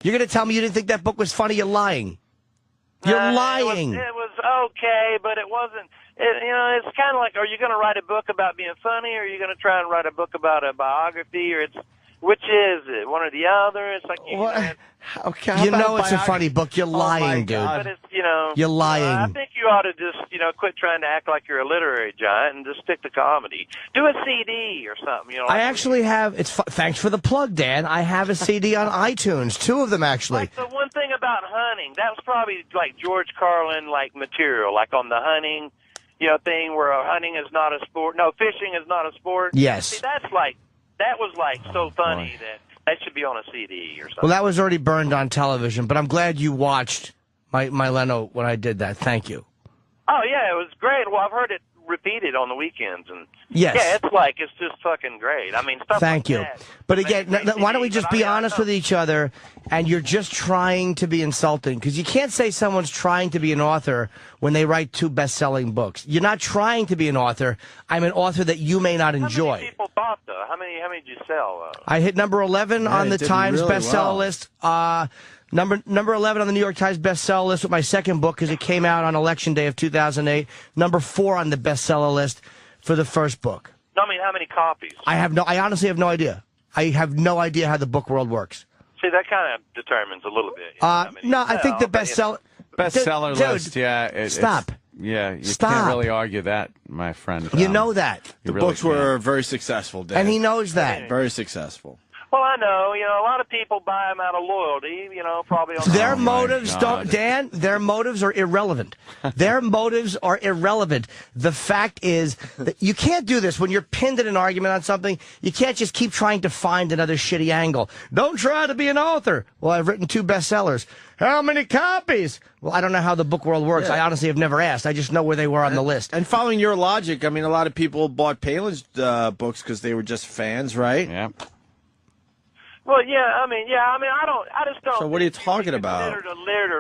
You're going to tell me you didn't think that book was funny? You're lying. You're lying. It was okay, but it wasn't. It's kind of like, are you going to write a book about being funny, or are you going to try and write a book about a biography, or which is it? One or the other? It's like okay, you know it's a funny book. You're lying, dude. But it's, you're lying. I think you ought to just, quit trying to act like you're a literary giant and just stick to comedy. Do a CD or something. I actually have. Thanks for the plug, Dan. I have a CD on iTunes. 2 of them, actually. Like the one thing about hunting, that was probably like George Carlin material, like on the hunting, thing where hunting is not a sport. No, fishing is not a sport. Yes. See, that was so funny that should be on a CD or something. Well, that was already burned on television, but I'm glad you watched my Leno when I did that. Thank you. Oh, yeah, it was great. Well, I've heard it repeated on the weekends. And yes. Yeah, it's just fucking great. I mean, stuff Thank like you. that. But again, why don't we just be honest with each other, and you're just trying to be insulting, because you can't say someone's trying to be an author when they write 2 best-selling books. You're not trying to be an author. I'm an author that you may not enjoy. How many people bought, though? How many did you sell? I hit number 11 on the Times bestseller list. Number 11 on the New York Times bestseller list with my second book, because it came out on Election Day of 2008. Number 4 on the bestseller list for the first book. No, I mean, how many copies? I honestly have no idea. I have no idea how the book world works. See, that kind of determines a little bit. I think the bestseller list, yeah. Stop. You can't really argue that, my friend. You know that. The books were very successful, Dan. And he knows that. Very successful. Well, I know. A lot of people buy them out of loyalty, probably on their motives Dan, their motives are irrelevant. Their motives are irrelevant. The fact is that you can't do this when you're pinned in an argument on something. You can't just keep trying to find another shitty angle. Don't try to be an author. Well, I've written 2 bestsellers. How many copies? Well, I don't know how the book world works. Yeah. I honestly have never asked. I just know where they were on the list. And following your logic, I mean, a lot of people bought Palin's books because they were just fans, right? Yeah. Well, I just don't. So what are you talking about?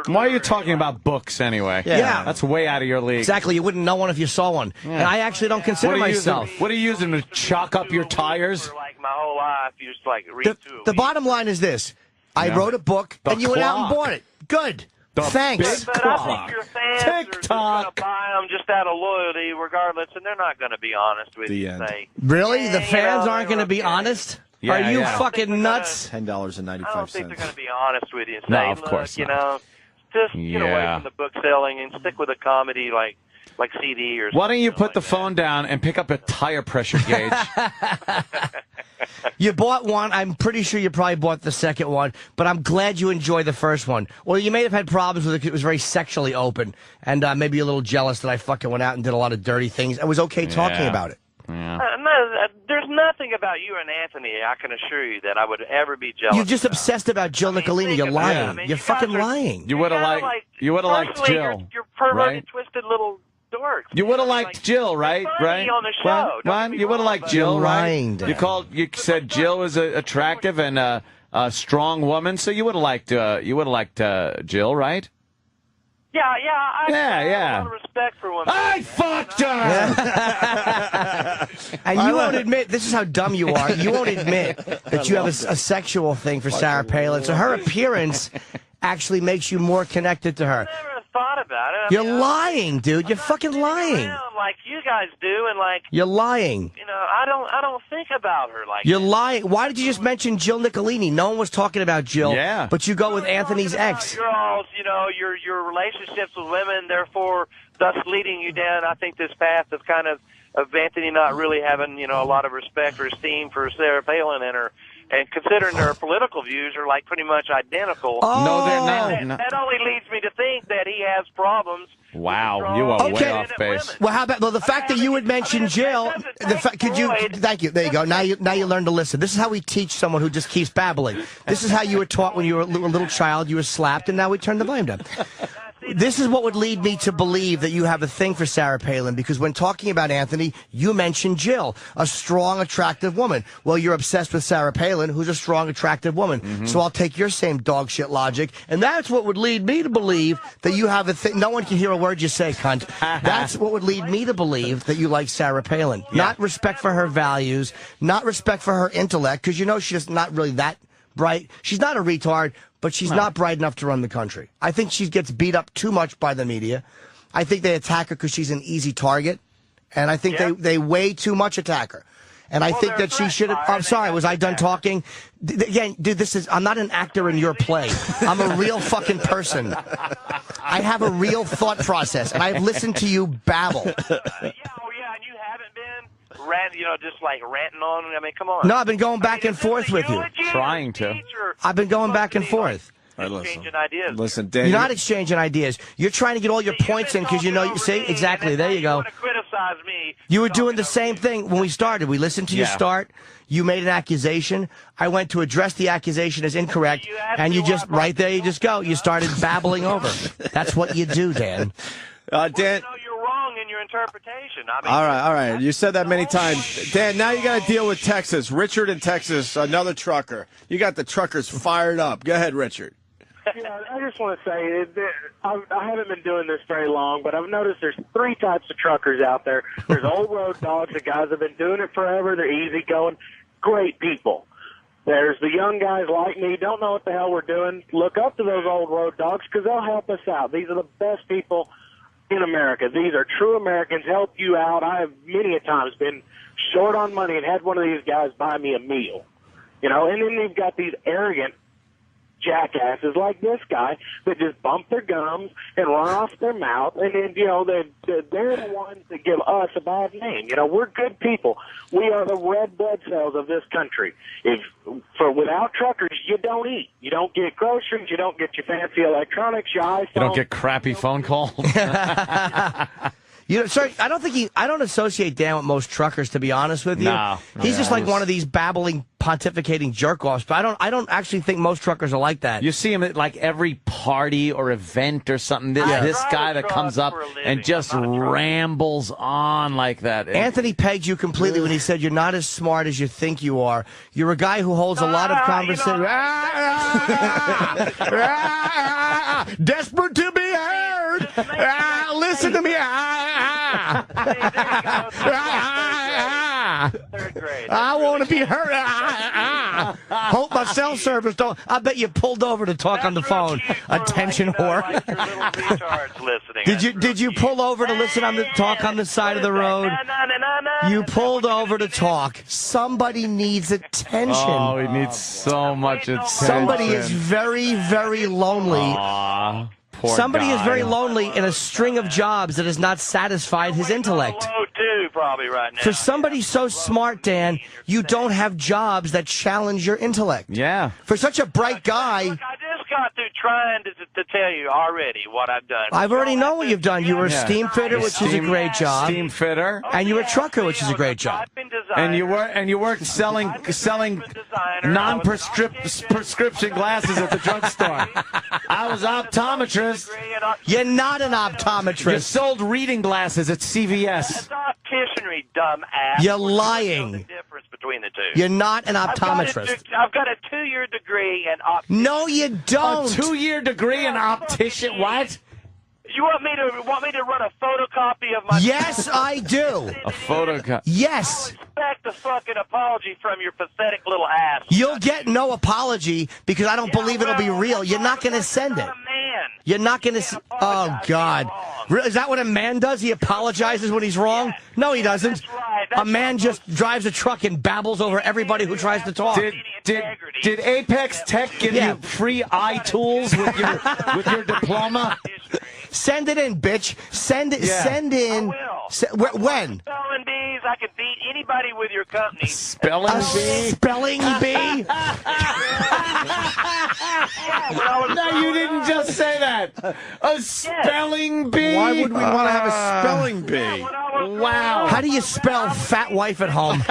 Why are you talking about books anyway? Yeah. That's way out of your league. Exactly. You wouldn't know one if you saw one. Yeah. And I actually don't consider myself. What are you using to chalk up your tires? For my whole life, you just read the bottom line is this. I wrote a book, and you went out and bought it. Good. Thanks. But I think your fans are just going to buy them just out of loyalty, regardless, and they're not going to be honest with you. Really? The fans aren't going to be honest? Yeah, are you fucking nuts? $10.95. I don't think they're going to be honest with you. No, of course not. Just get away from the book selling and stick with a comedy like CD or something. Why don't you put the phone down and pick up a tire pressure gauge? You bought one. I'm pretty sure you probably bought the second one, but I'm glad you enjoyed the first one. Well, you may have had problems with it because it was very sexually open, and maybe a little jealous that I fucking went out and did a lot of dirty things. I was okay talking about it. Yeah. There's nothing about you and Anthony, I can assure you, that I would ever be jealous. You're just obsessed about Jill Nicolini. You're lying. You're fucking lying. You would have liked Jill. You're perverted, right? twisted little dorks. You would have liked Jill, right? Right. On the show. What? You would have liked Jill, right? Lying, You said Jill was attractive and a strong woman, so you would have liked Jill, right? Yeah. I have a lot of respect for women. I fucked her! And you won't admit, this is how dumb you are, you won't admit that you have a sexual thing for Sarah Palin. So her appearance actually makes you more connected to her. I never thought about it. You're lying, dude. You're fucking lying. Like you guys do, and you're lying. I don't think about her like you're lying. Why did you just mention Jill Nicolini? No one was talking about Jill. Yeah. But you go with Anthony's ex. Your relationships with women, therefore, thus leading you down, I think, this path of of Anthony not really having, a lot of respect or esteem for Sarah Palin and considering their political views are pretty much identical. Oh. No, they're not. That only leads me to think that he has problems. Wow, you are way off base. Well, how about the fact that you would mention Jill? Thank you. There you go. Now you learn to listen. This is how we teach someone who just keeps babbling. This is how you were taught when you were a little child. You were slapped, and now we turn the volume down. This is what would lead me to believe that you have a thing for Sarah Palin, because when talking about Anthony, you mentioned Jill, a strong, attractive woman. Well, you're obsessed with Sarah Palin, who's a strong, attractive woman. Mm-hmm. So I'll take your same dog shit logic, and that's what would lead me to believe that you have a thing. No one can hear a word you say, cunt. That's what would lead me to believe that you like Sarah Palin. Yeah. Not respect for her values, not respect for her intellect, because she's just not really that bright. She's not a retard, but she's not bright enough to run the country. I think she gets beat up too much by the media. I think they attack her because she's an easy target, and I think they way too much attack her. And I think that she should have. I'm sorry, was I done talking? Again, dude, I'm not an actor in your play. I'm a real fucking person. I have a real thought process, and I've listened to you babble. And you haven't been just like ranting on. I mean, come on. No, I've been going back and forth with you. Trying to. I've been going back and forth. Exchanging ideas. Listen, Dan, you're not exchanging ideas. You're trying to get all your points in because you know. See, exactly. There you go. Criticize me. You were doing the same thing when we started. We listened to you start. You made an accusation. I went to address the accusation as incorrect, and you just right there. You just go. You started babbling over. That's what you do, Dan. Dan, you're wrong in your interpretation. I mean, all right. You said that many times. Dan, now you got to deal with Texas. Richard in Texas, another trucker. You got the truckers fired up. Go ahead, Richard. Yeah, I just want to say, I haven't been doing this very long, but I've noticed there's 3 types of truckers out there. There's old road dogs, the guys that have been doing it forever. They're easygoing, great people. There's the young guys like me, don't know what the hell we're doing. Look up to those old road dogs because they'll help us out. These are the best people in America. These are true Americans, help you out. I have many a times been short on money and had one of these guys buy me a meal. And then you've got these arrogant jackasses like this guy that just bump their gums and run off their mouth, and then they're the ones that give us a bad name. We're good people. We are the red blood cells of this country. Without truckers, you don't eat. You don't get groceries. You don't get your fancy electronics. Your iPhone. You don't get crappy phone calls. Sir, I don't associate Dan with most truckers, to be honest with you. No. He's just like one of these babbling, pontificating jerk-offs. But I don't actually think most truckers are like that. You see him at like every party or event or something. This guy that comes up and just rambles on like that. Anthony pegged you completely when he said you're not as smart as you think you are. You're a guy who holds a lot of conversation. Desperate to be heard. Listen to me. I want to be heard. Hope my cell service don't. I bet you pulled over to talk on the phone. Attention whore. Did you pull over to listen on the talk on the side of the road? You pulled over to talk. Somebody needs attention. Oh, he needs so much attention. Somebody is very, very lonely. Aww. Somebody is very lonely in a string of jobs that has not satisfied his intellect. Probably right now. For somebody so smart, Dan, you don't have jobs that challenge your intellect. Yeah. For such a bright guy. Look, I just got through trying to tell you already what I've done. I've already know what you've done. You were a steam fitter, which is a great job. Steam fitter. And you were a trucker, which is a great job. And you worked selling non-prescription glasses at the drugstore. I was optometrist. You're not an optometrist. You sold reading glasses at CVS. Opticianry, dumb ass. You're lying. There's a difference between the two. You're not an optometrist. I've got a 2-year degree in optician. No, you don't. A 2-year degree in optician? What? You want me to run a photocopy of my? Yes, I do. A photocopy. Yes. Expect a fucking apology from your pathetic little ass. You'll get no apology because I don't believe it'll be real. You're not going to send it. You're not going to. Oh God. Is that what a man does? He apologizes when he's wrong? No, he doesn't. A man just drives a truck and babbles over everybody who tries to talk. Did Apex Tech give you free eye tools with your diploma? Send it in, bitch. Send it. Yeah. Send in. When? Spelling bees. I could beat anybody with your company. Spelling bee. Spelling bee. No, you didn't just say that. A spelling bee. Why would we want to have a spelling bee? Wow. How do you spell fat wife at home?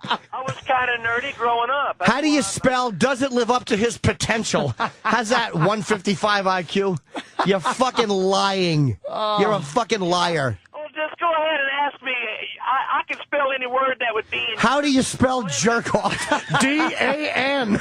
I was kind of nerdy growing up. How do you spell does it live up to his potential? How's that, 155 IQ? You're fucking lying. You're a fucking liar. Well, just go ahead and ask me. I can spell any word that would be in. How do you spell jerk off? D-A-N.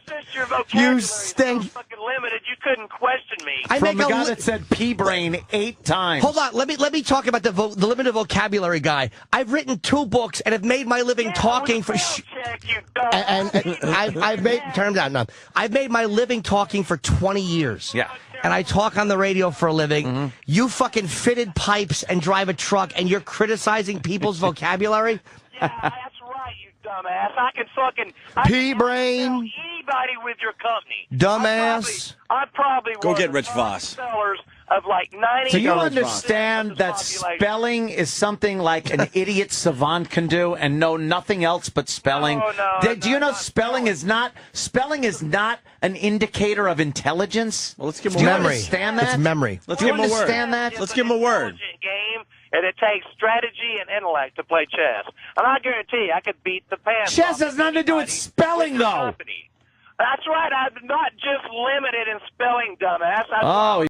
Since your vocabulary You is stink. so fucking limited, you couldn't question me. From the guy that said pea-brain 8 times. Hold on, let me talk about the limited vocabulary guy. I've written 2 books and have made my living talking for. Check, you dumb. And I've made turn down. No, I've made my living talking for 20 years. Yeah. And I talk on the radio for a living. Mm-hmm. You fucking fitted pipes and drive a truck, and you're criticizing people's vocabulary. Yeah, that's right, you dumbass. I can Pea-brain. tell anybody with your company. Dumbass. I'm probably Go one get of Rich the Voss. sellers of like 90. Do you Rich understand that spelling is something like an idiot savant can do and know nothing else but spelling? Do you know spelling is not an indicator of intelligence? Well, let's give him Do you memory. understand that? It's memory. Let's Do you give him a word. understand that? Let's give him a word. Game, and it takes strategy and intellect to play chess. And I guarantee you, I could beat the pants. Chess off has nothing to do with anybody spelling, with your though. company. That's right. I'm not just limited in spelling, dumbass. Oh.